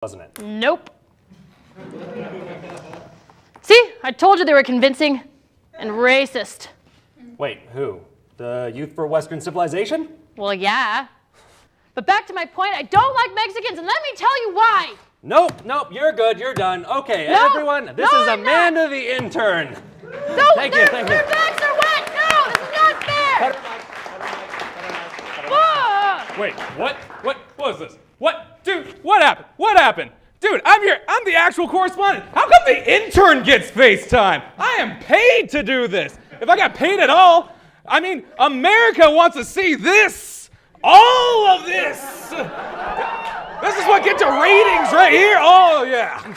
wasn't it? Nope. See, I told you they were convincing and racist. Wait, who? The Youth for Western Civilization? Well, yeah. But back to my point, I don't like Mexicans, and let me tell you why. Nope, you're good, you're done. Okay, No, everyone, this is Amanda the intern. No, Thank you. Their backs are wet. No, this is not fair. Whoa. Wait, what was this? What? Dude, what happened? What happened? Dude, I'm here. I'm the actual correspondent. How come the intern gets FaceTime? I am paid to do this. If I got paid at all, I mean, America wants to see this. All of this. This is what gets your ratings right here. Oh, yeah.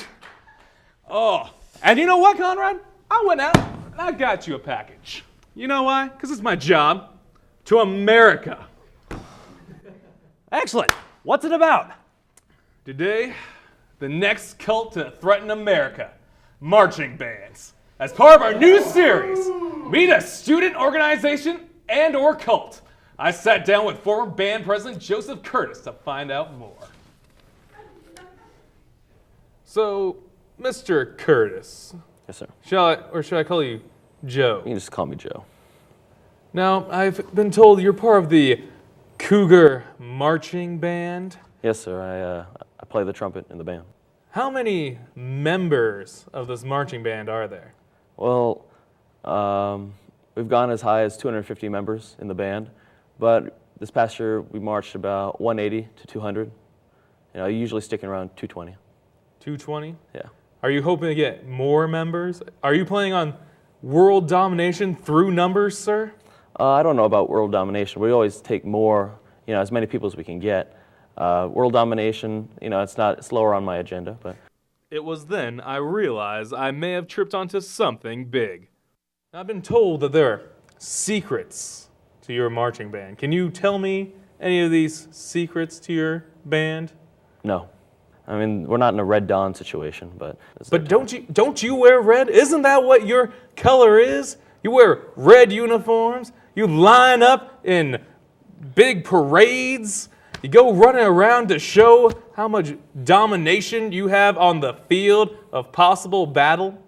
Oh, and you know what, Conrad? I went out and I got you a package. You know why? Because it's my job. To America. Excellent. What's it about? Today, the next cult to threaten America, marching bands. As part of our new series, Meet a Student Organization and or Cult. I sat down with former band president Joseph Curtis to find out more. So, Mr. Curtis. Yes, sir. Should I call you Joe? You can just call me Joe. Now, I've been told you're part of the Cougar Marching Band. Yes, sir. I play the trumpet in the band. How many members of this marching band are there? Well, we've gone as high as 250 members in the band, but this past year we marched about 180 to 200. You know, usually sticking around 220. 220? Yeah. Are you hoping to get more members? Are you planning on world domination through numbers, sir? I don't know about world domination. We always take more, you know, as many people as we can get. World domination, you know, it's lower on my agenda, but. It was then I realized I may have tripped onto something big. I've been told that there are secrets to your marching band. Can you tell me any of these secrets to your band? No. I mean, we're not in a Red Dawn situation, but. But don't you wear red? Isn't that what your color is? You wear red uniforms. You line up in big parades. You go running around to show how much domination you have on the field of possible battle.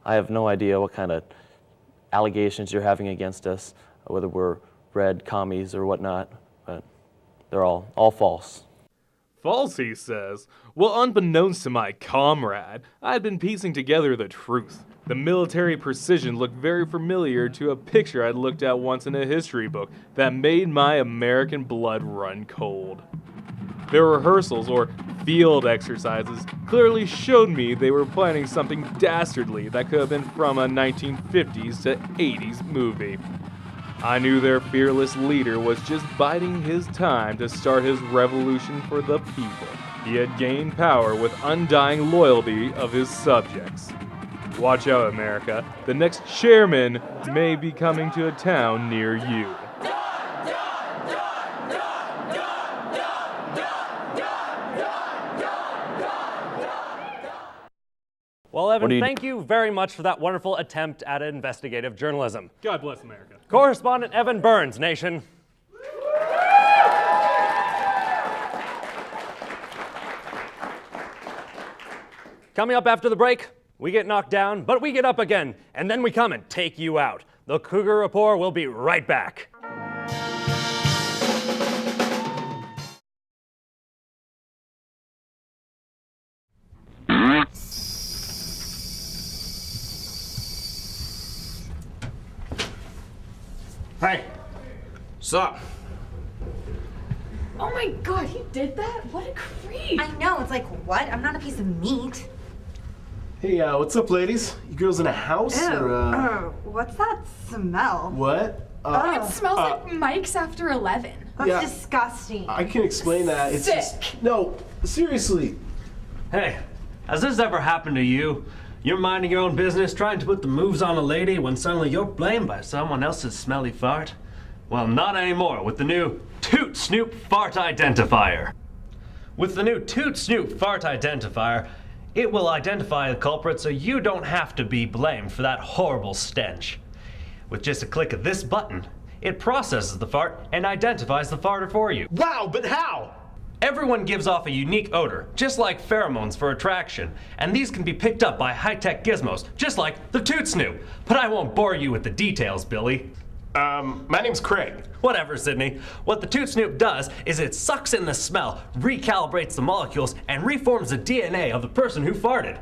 I have no idea what kind of allegations you're having against us, whether we're red commies or whatnot, but they're all false. False, he says. Well, unbeknownst to my comrade, I had been piecing together the truth. The military precision looked very familiar to a picture I'd looked at once in a history book that made my American blood run cold. Their rehearsals, or field exercises, clearly showed me they were planning something dastardly that could have been from a 1950s to 80s movie. I knew their fearless leader was just biding his time to start his revolution for the people. He had gained power with undying loyalty of his subjects. Watch out, America. The next chairman may be coming to a town near you. Well, Evan, thank you very much for that wonderful attempt at investigative journalism. God bless America. Correspondent Evan Burns, Nation. Coming up after the break, we get knocked down, but we get up again, and then we come and take you out. The Cougar Report will be right back. Hey, sup? Oh my god, he did that? What a creep! I know, it's like, what? I'm not a piece of meat. Hey, what's up, ladies? You girls in a house? Ew. Or, What's that smell? What? It smells like Mike's after 11. That's yeah. disgusting. I can explain that. It's Sick. just no, seriously. Hey, has this ever happened to you? You're minding your own business, trying to put the moves on a lady when suddenly you're blamed by someone else's smelly fart? Well, not anymore with the new Toot Snoop Fart Identifier. With the new Toot Snoop Fart Identifier, it will identify the culprit so you don't have to be blamed for that horrible stench. With just a click of this button, it processes the fart and identifies the farter for you. Wow, but how? Everyone gives off a unique odor, just like pheromones for attraction, and these can be picked up by high-tech gizmos, just like the Toot Snoop. But I won't bore you with the details, Billy. My name's Craig. Whatever, Sydney. What the Toot Snoop does is it sucks in the smell, recalibrates the molecules, and reforms the DNA of the person who farted.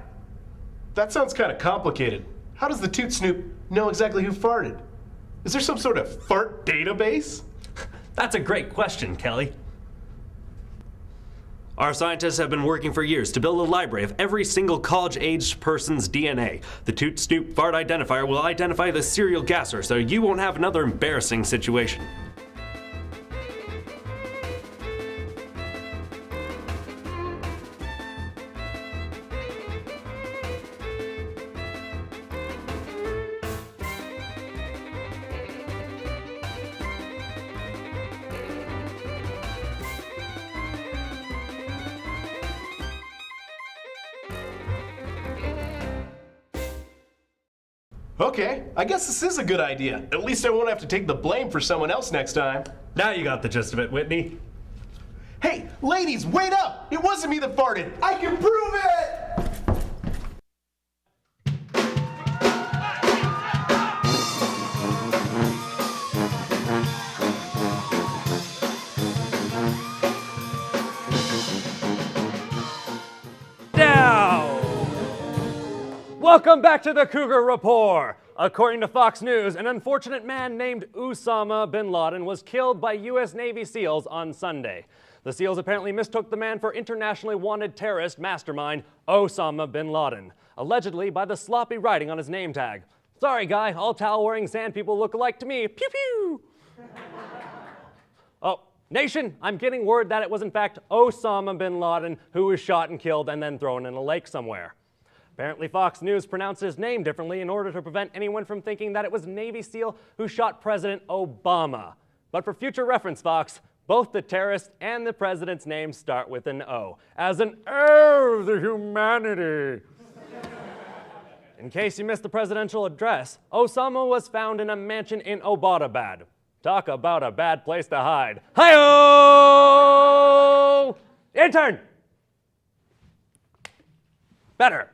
That sounds kind of complicated. How does the Toot Snoop know exactly who farted? Is there some sort of fart database? That's a great question, Kelly. Our scientists have been working for years to build a library of every single college-aged person's DNA. The Toot Snoop Fart Identifier will identify the serial gasser, so you won't have another embarrassing situation. Okay, I guess this is a good idea. At least I won't have to take the blame for someone else next time. Now you got the gist of it, Whitney. Hey, ladies, wait up! It wasn't me that farted! I can prove it! Welcome back to the Cougar Report. According to Fox News, an unfortunate man named Osama bin Laden was killed by U.S. Navy SEALs on Sunday. The SEALs apparently mistook the man for internationally wanted terrorist mastermind Osama bin Laden, allegedly by the sloppy writing on his name tag. Sorry, guy, all towel-wearing sand people look alike to me. Pew pew! Oh, nation, I'm getting word that it was in fact Osama bin Laden who was shot and killed and then thrown in a lake somewhere. Apparently, Fox News pronounced his name differently in order to prevent anyone from thinking that it was Navy SEAL who shot President Obama. But for future reference, Fox, both the terrorist and the president's names start with an O, as an O of the humanity. In case you missed the presidential address, Osama was found in a mansion in Abbottabad. Talk about a bad place to hide. Hi-oh! Intern! Better.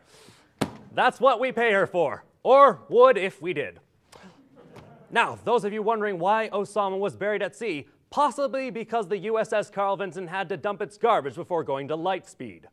That's what we pay her for, or would if we did. Now, those of you wondering why Osama was buried at sea, possibly because the USS Carl Vinson had to dump its garbage before going to light speed.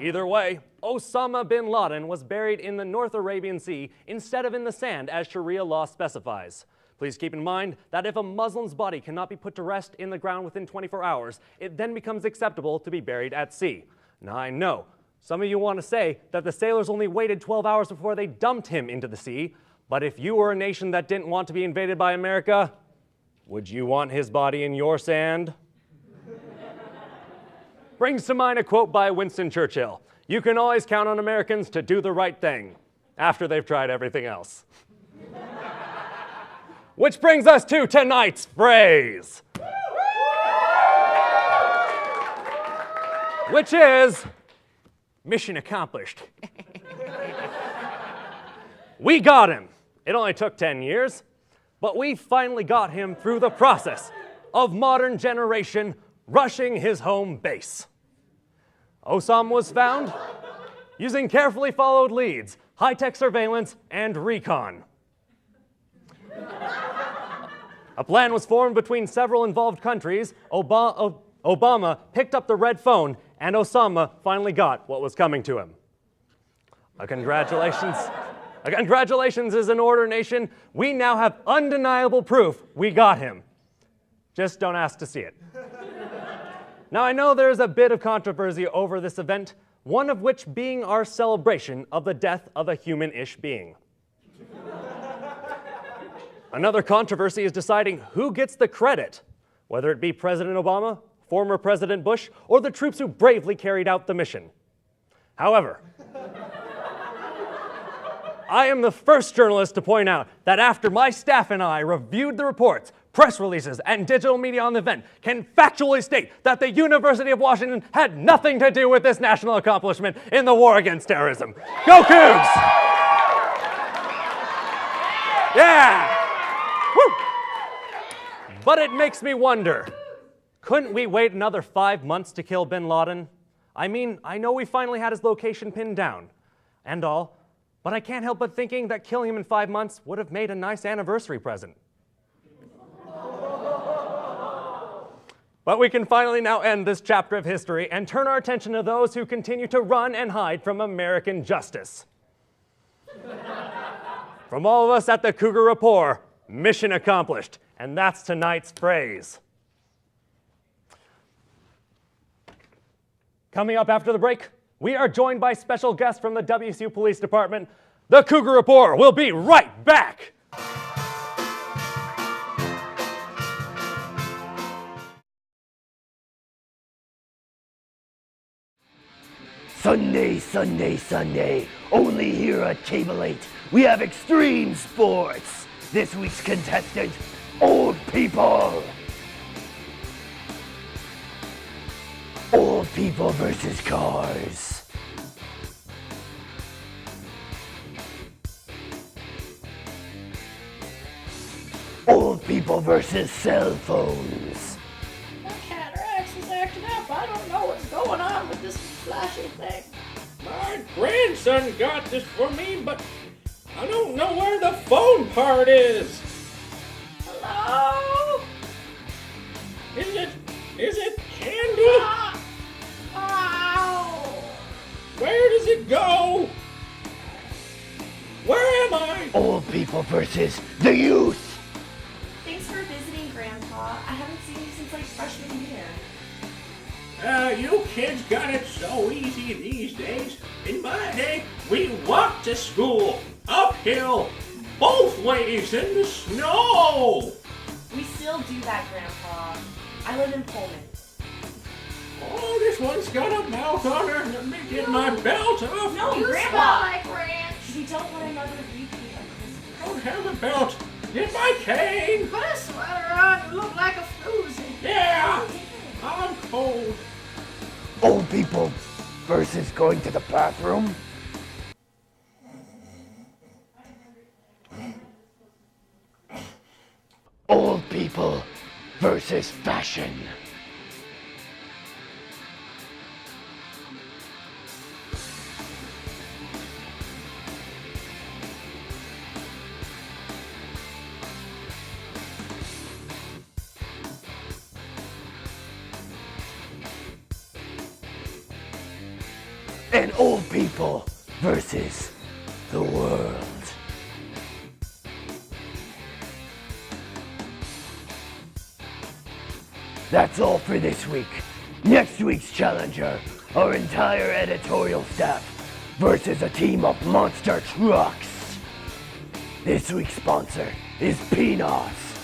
Either way, Osama bin Laden was buried in the North Arabian Sea instead of in the sand as Sharia law specifies. Please keep in mind that if a Muslim's body cannot be put to rest in the ground within 24 hours, it then becomes acceptable to be buried at sea. Now, I know some of you want to say that the sailors only waited 12 hours before they dumped him into the sea, but if you were a nation that didn't want to be invaded by America, would you want his body in your sand? Brings to mind a quote by Winston Churchill: "You can always count on Americans to do the right thing after they've tried everything else." Which brings us to tonight's phrase, which is mission accomplished. We got him. It only took 10 years, but we finally got him through the process of modern generation rushing his home base. Osama was found using carefully followed leads, high-tech surveillance, and recon. A plan was formed between several involved countries. Obama picked up the red phone, and Osama finally got what was coming to him. A congratulations is in order, nation. We now have undeniable proof we got him. Just don't ask to see it. Now, I know there's a bit of controversy over this event, one of which being our celebration of the death of a human-ish being. Another controversy is deciding who gets the credit, whether it be President Obama, former President Bush, or the troops who bravely carried out the mission. However, I am the first journalist to point out that after my staff and I reviewed the reports, press releases, and digital media on the event, can factually state that the University of Washington had nothing to do with this national accomplishment in the war against terrorism. Go Cougs! Yeah! Woo! But it makes me wonder, Couldn't we wait another 5 months to kill bin Laden? I mean, I know we finally had his location pinned down and all, but I can't help but thinking that killing him in 5 months would have made a nice anniversary present. But we can finally now end this chapter of history and turn our attention to those who continue to run and hide from American justice. From all of us at the Cougar Report, mission accomplished, and that's tonight's phrase. Coming up after the break, we are joined by special guests from the WSU Police Department. The Cougar Report will be right back. Sunday, Sunday, Sunday. Only here at Cable 8, we have extreme sports. This week's contestant, old people. Old people versus cars. Old people versus cell phones. My cataract is acting up. I don't know what's going on with this flashy thing. My grandson got this for me, but I don't know where the phone part is. Hello? Is it candy? Ow! Where does it go? Where am I? Old people versus the youth. Thanks for visiting, Grandpa. I haven't seen you since like freshman year. You kids got it so easy these days. In my day, we walked to school, uphill, both ways in the snow. We still do that, Grandpa. I live in Pullman. Oh, this one's got a belt on her. Let me get my belt off. No, You Grandpa! smell like ranch. We don't want another repeat of Christmas. I don't have a belt. Get my cane. Put a sweater on. You look like a floozy. Yeah, I'm cold. Old people versus going to the bathroom. Old people versus fashion. And old people versus the world. That's all for this week. Next week's challenger, our entire editorial staff versus a team of monster trucks. This week's sponsor is peanuts.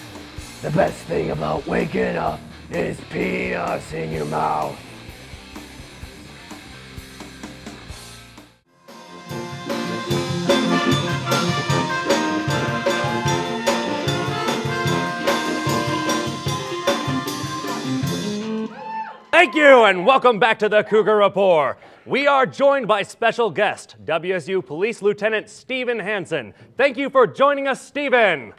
The best thing about waking up is peanuts in your mouth. Thank you, and welcome back to the Cougar Report. We are joined by special guest, WSU Police Lieutenant Stephen Hansen. Thank you for joining us, Stephen.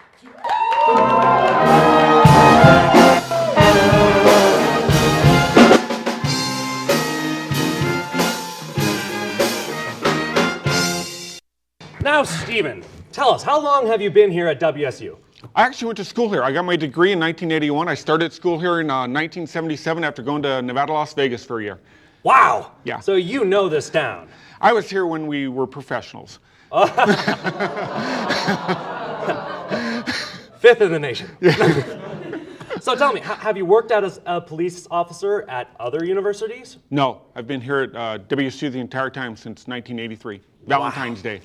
Now, Stephen, tell us, how long have you been here at WSU? I actually went to school here. I got my degree in 1981. I started school here in 1977 after going to Nevada, Las Vegas for a year. Wow! Yeah. So you know this town. I was here when we were professionals. Fifth in the nation. So tell me, have you worked as a police officer at other universities? No, I've been here at WSU the entire time since 1983, Valentine's Day.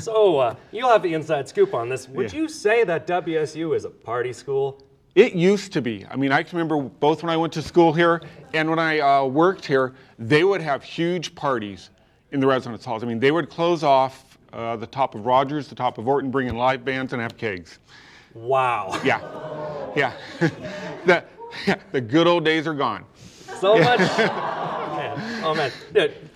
So you'll have the inside scoop on this. Would you say that WSU is a party school? It used to be. I mean, I can remember both when I went to school here and when I worked here, they would have huge parties in the residence halls. I mean, they would close off the top of Rogers, the top of Orton, bring in live bands and have kegs. Wow. Yeah. Yeah. The good old days are gone. So much. Man. Oh, man. Dude,